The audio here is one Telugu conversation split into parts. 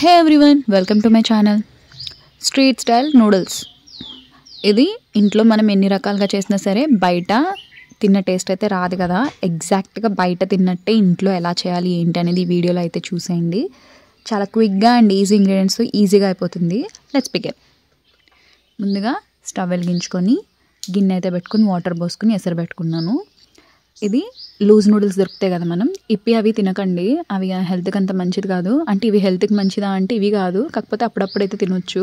Hey everyone, welcome to my channel. Street style noodles. ఇది ఇంట్లో మనం ఎన్ని రకాలుగా చేసినా సరే బయట తిన్న టేస్ట్ అయితే రాదు కదా. ఎగ్జాక్ట్గా బయట తిన్నట్టే ఇంట్లో ఎలా చేయాలి ఏంటి అనేది ఈ వీడియోలో అయితే చూసేయండి. చాలా క్విక్గా అండ్ ఈజీ ఇంగ్రీడియంట్స్ ఈజీగా అయిపోతుంది. Let's begin. ముందుగా స్టవ్ వెలిగించుకొని గిన్నె అయితే పెట్టుకుని వాటర్ పోసుకొని ఎసరు పెట్టుకున్నాను. ఇది లూజ్ నూడిల్స్ దొరుకుతాయి కదా, మనం ఇప్పి అవి తినకండి, అవి హెల్త్కి అంత మంచిది కాదు. అంటే ఇవి హెల్త్కి మంచిదా అంటే ఇవి కాదు, కాకపోతే అప్పుడప్పుడైతే తినొచ్చు.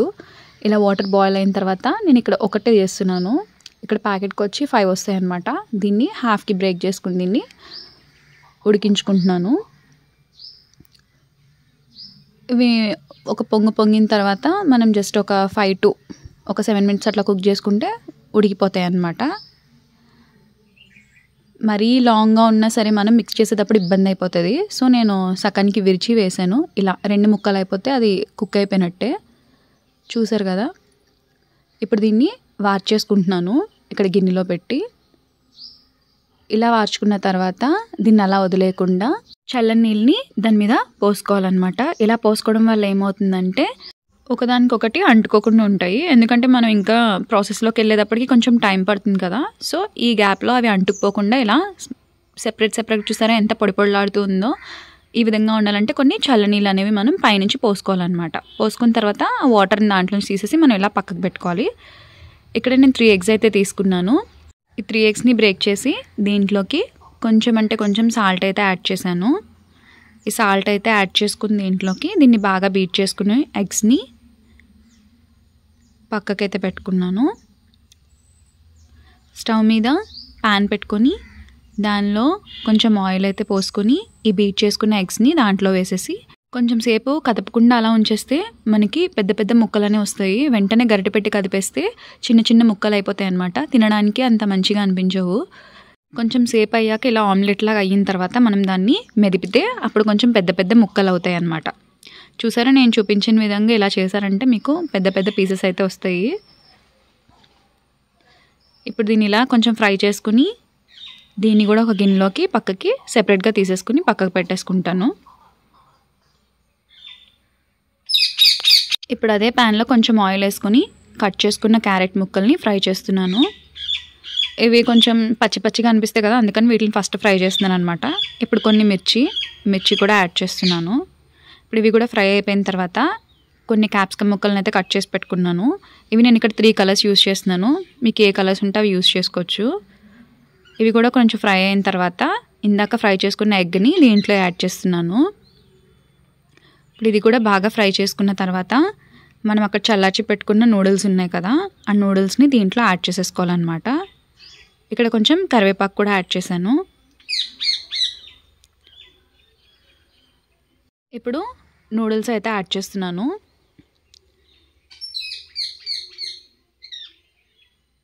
ఇలా వాటర్ బాయిల్ అయిన తర్వాత నేను ఇక్కడ ఒకటే చేస్తున్నాను. ఇక్కడ ప్యాకెట్కి వచ్చి 5 వస్తాయి అన్నమాట. దీన్ని హాఫ్కి బ్రేక్ చేసుకుని దీన్ని ఉడికించుకుంటున్నాను. ఇవి ఒక పొంగిన తర్వాత మనం జస్ట్ ఒక 5 to 7 minutes అట్లా కుక్ చేసుకుంటే ఉడికిపోతాయి అన్నమాట. మరీ లాంగ్గా ఉన్నా సరే మనం మిక్స్ చేసేటప్పుడు ఇబ్బంది అయిపోతుంది. సో నేను సకానికి విరిచి వేసాను. ఇలా 2 ముక్కలు అయిపోతే అది కుక్ అయిపోయినట్టే. చూసారు కదా. ఇప్పుడు దీన్ని వార్చేసుకుంటున్నాను ఇక్కడ గిన్నెలో పెట్టి. ఇలా వార్చుకున్న తర్వాత దీన్ని అలా వదిలేయకుండా చల్లని నీళ్ళని దాని మీద పోసుకోవాలన్నమాట. ఇలా పోసుకోవడం వల్ల ఏమవుతుందంటే ఒకదానికొకటి అంటుకోకుండా ఉంటాయి. ఎందుకంటే మనం ఇంకా ప్రాసెస్లోకి వెళ్ళేటప్పటికి కొంచెం టైం పడుతుంది కదా. సో ఈ గ్యాప్లో అవి అంటుకుపోకుండా ఇలా సెపరేట్ చూసారా ఎంత పొడిలాడుతూ ఉందో. ఈ విధంగా ఉండాలంటే కొన్ని చల్లనీళ్ళు అనేవి మనం పైనుంచి పోసుకోవాలన్నమాట. పోసుకున్న తర్వాత ఆ వాటర్ని దాంట్లోంచి తీసేసి మనం ఇలా పక్కకు పెట్టుకోవాలి. ఇక్కడ నేను 3 eggs అయితే తీసుకున్నాను. ఈ 3 eggsని బ్రేక్ చేసి దీంట్లోకి కొంచెం సాల్ట్ అయితే యాడ్ చేశాను. ఈ సాల్ట్ అయితే యాడ్ చేసుకుని దీంట్లోకి దీన్ని బాగా బీట్ చేసుకుని ఎగ్స్ని పక్కకైతే పెట్టుకున్నాను. స్టవ్ మీద ప్యాన్ పెట్టుకొని దానిలో కొంచెం ఆయిల్ అయితే పోసుకొని ఈ బీట్ చేసుకున్న ఎగ్స్ని దాంట్లో వేసేసి కొంచెం సేపు కదపకుండా అలా ఉంచేస్తే మనకి పెద్ద ముక్కలనే వస్తాయి. వెంటనే గరిటె పెట్టి కదిపేస్తే చిన్న ముక్కలు అయిపోతాయి అన్నమాట. తినడానికి అంత మంచిగా అనిపించవు. కొంచెం సేపు అయ్యాక ఇలా ఆమ్లెట్ లాగా అయిన తర్వాత మనం దాన్ని మెదిపితే అప్పుడు కొంచెం పెద్ద ముక్కలు అవుతాయి అన్నమాట. చూసారా, నేను చూపించిన విధంగా ఇలా చేశారంటే మీకు పెద్ద పీసెస్ అయితే వస్తాయి. ఇప్పుడు దీన్ని ఇలా కొంచెం ఫ్రై చేసుకుని దీన్ని కూడా ఒక గిన్నెలోకి పక్కకి సెపరేట్గా తీసేసుకుని పక్కకు పెట్టేసుకుంటాను. ఇప్పుడు అదే ప్యాన్లో కొంచెం ఆయిల్ వేసుకొని కట్ చేసుకున్న క్యారెట్ ముక్కల్ని ఫ్రై చేస్తున్నాను. ఇవి కొంచెం పచ్చిగా అనిపిస్తాయి కదా, అందుకని వీటిని ఫస్ట్ ఫ్రై చేస్తున్నాను అనమాట. ఇప్పుడు కొన్ని మిర్చి కూడా యాడ్ చేస్తున్నాను. ఇప్పుడు ఇవి కూడా ఫ్రై అయిపోయిన తర్వాత కొన్ని క్యాప్సికమ్ ముక్కలను అయితే కట్ చేసి పెట్టుకున్నాను. ఇవి నేను ఇక్కడ 3 కలర్స్ యూస్ చేస్తున్నాను. మీకు ఏ కలర్స్ ఉంటే అవి యూస్ చేసుకోవచ్చు. ఇవి కూడా కొంచెం ఫ్రై అయిన తర్వాత ఇందాక ఫ్రై చేసుకున్న ఎగ్ని దీంట్లో యాడ్ చేస్తున్నాను. ఇప్పుడు ఇది కూడా బాగా ఫ్రై చేసుకున్న తర్వాత మనం అక్కడ చల్లార్చి పెట్టుకున్న నూడిల్స్ ఉన్నాయి కదా, ఆ నూడిల్స్ని దీంట్లో యాడ్ చేసేసుకోవాలన్నమాట. ఇక్కడ కొంచెం కరివేపాకు కూడా యాడ్ చేశాను. ఇప్పుడు నూడిల్స్ అయితే యాడ్ చేస్తున్నాను.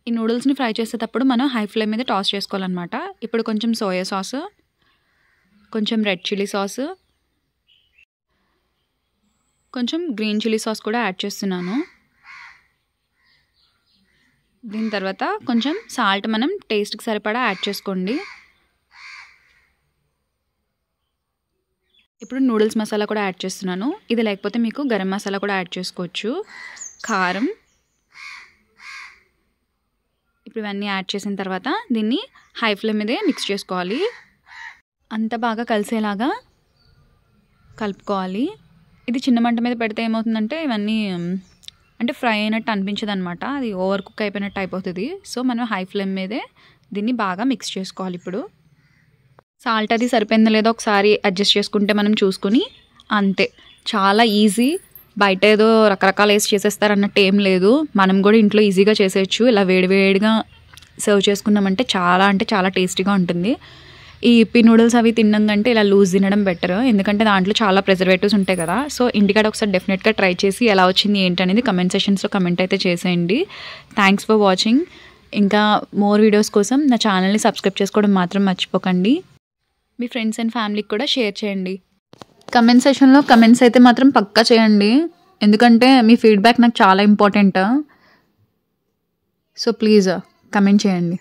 ఈ నూడిల్స్ని ఫ్రై చేసేటప్పుడు మనం హై ఫ్లేమ్ మీద టాస్ చేసుకోవాలన్నమాట. ఇప్పుడు కొంచెం సోయా సాస్, కొంచెం రెడ్ చిల్లీ సాస్, కొంచెం గ్రీన్ చిల్లీ సాస్ కూడా యాడ్ చేస్తున్నాను. దీని తర్వాత కొంచెం సాల్ట్ మనం టేస్ట్కి సరిపడా యాడ్ చేసుకోండి. ఇప్పుడు నూడిల్స్ మసాలా కూడా యాడ్ చేస్తున్నాను. ఇది లేకపోతే మీకు గరం మసాలా కూడా యాడ్ చేసుకోవచ్చు. కారం. ఇప్పుడు ఇవన్నీ యాడ్ చేసిన తర్వాత దీన్ని హై ఫ్లేమ్ మీదే మిక్స్ చేసుకోవాలి. అంత బాగా కలిసేలాగా కలుపుకోవాలి. ఇది చిన్న మంట మీద పెడితే ఏమవుతుందంటే ఇవన్నీ అంటే ఫ్రై అయినట్టు అనిపించదు అనమాట, అది ఓవర్ కుక్ అయిపోయినట్టు అయిపోతుంది. సో మనం హై ఫ్లేమ్ మీదే దీన్ని బాగా మిక్స్ చేసుకోవాలి. ఇప్పుడు సాల్ట్ అది సరిపోయిందో లేదో ఒకసారి అడ్జస్ట్ చేసుకుంటే మనం చూసుకుని అంతే. చాలా ఈజీ. బయట ఏదో రకరకాలు వేసి చేసేస్తారన్నట్టు ఏం లేదు, మనం కూడా ఇంట్లో ఈజీగా చేసేయచ్చు. ఇలా వేడిగా సర్వ్ చేసుకున్నామంటే చాలా టేస్టీగా ఉంటుంది. ఈ ఇప్పి నూడిల్స్ అవి తినడం కంటే ఇలా లూజ్ తినడం బెటర్, ఎందుకంటే దాంట్లో చాలా ప్రిజర్వేటివ్స్ ఉంటాయి కదా. సో ఇంటికాడ ఒకసారి డెఫినెట్గా ట్రై చేసి ఎలా వచ్చింది ఏంటి అనేది కమెంట్ సెక్షన్స్లో కమెంట్ అయితే చేసేయండి. Thanks for watching. ఇంకా మోర్ వీడియోస్ కోసం నా ఛానల్ని సబ్స్క్రైబ్ చేసుకోవడం మాత్రం మర్చిపోకండి. మీ ఫ్రెండ్స్ అండ్ ఫ్యామిలీకి కూడా షేర్ చేయండి. కమెంట్ సెక్షన్లో కమెంట్స్ అయితే మాత్రం పక్కా చేయండి, ఎందుకంటే మీ ఫీడ్బ్యాక్ నాకు చాలా ఇంపార్టెంట్. సో ప్లీజ్ కమెంట్ చేయండి.